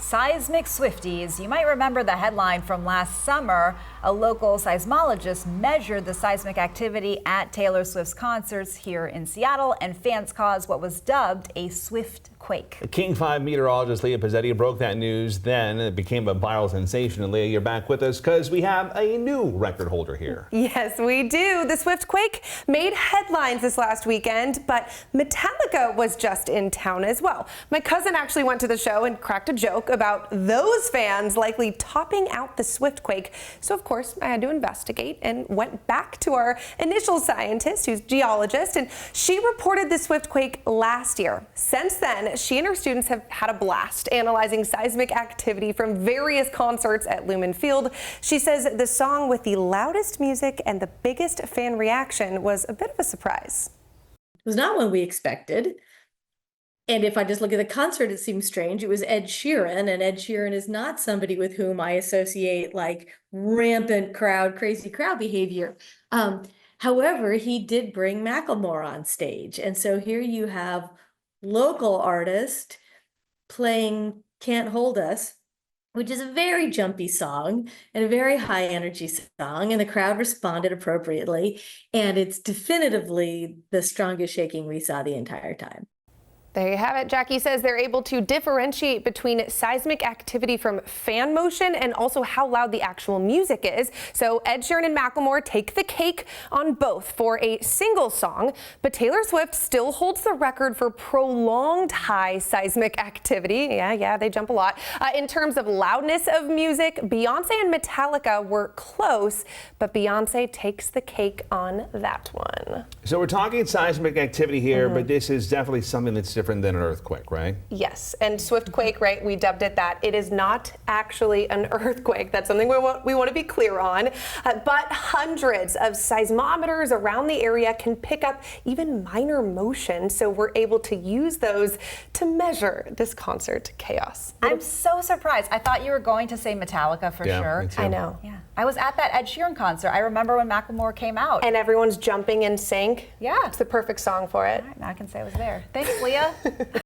Seismic Swifties. You might remember the headline from last summer. A local seismologist measured the seismic activity at Taylor Swift's concerts here in Seattle, and fans caused what was dubbed a Swift quake. King 5 meteorologist Leah Pizzetti broke that news then. It became a viral sensation. And Leah, you're back with us because we have a new record holder here. Yes, we do. The Swift quake made headlines this last weekend, but Metallica was just in town as well. My cousin actually went to the show and cracked a joke about those fans likely topping out the Swift quake. So of course I had to investigate and went back to our initial scientist, who's a geologist, and she reported the Swift quake last year. Since then, she and her students have had a blast analyzing seismic activity from various concerts at Lumen Field. She says the song with the loudest music and the biggest fan reaction was a bit of a surprise. It was not what we expected. And if I just look at the concert, it seems strange. It was Ed Sheeran, and Ed Sheeran is not somebody with whom I associate like rampant crowd, crazy crowd behavior. However, he did bring Macklemore on stage. And so here you have local artist playing Can't Hold Us, which is a very jumpy song and a very high energy song, and the crowd responded appropriately. And it's definitively the strongest shaking we saw the entire time. There you have it. Jackie says they're able to differentiate between seismic activity from fan motion and also how loud the actual music is. So Ed Sheeran and Macklemore take the cake on both for a single song, but Taylor Swift still holds the record for prolonged high seismic activity. Yeah, they jump a lot. In terms of loudness of music, Beyonce and Metallica were close, but Beyonce takes the cake on that one. So we're talking seismic activity here, but this is definitely something that's different than an earthquake, right? Yes, and Swift quake, right? We dubbed it that. It is not actually an earthquake. That's something we want to be clear on. But hundreds of seismometers around the area can pick up even minor motion, so we're able to use those to measure this concert chaos. I'm so surprised. I thought you were going to say Metallica for sure. Me too. I know. Yeah. I was at that Ed Sheeran concert. I remember when Macklemore came out. And everyone's jumping in sync. Yeah. It's the perfect song for it. All right, now I can say I was there. Thanks, Leah.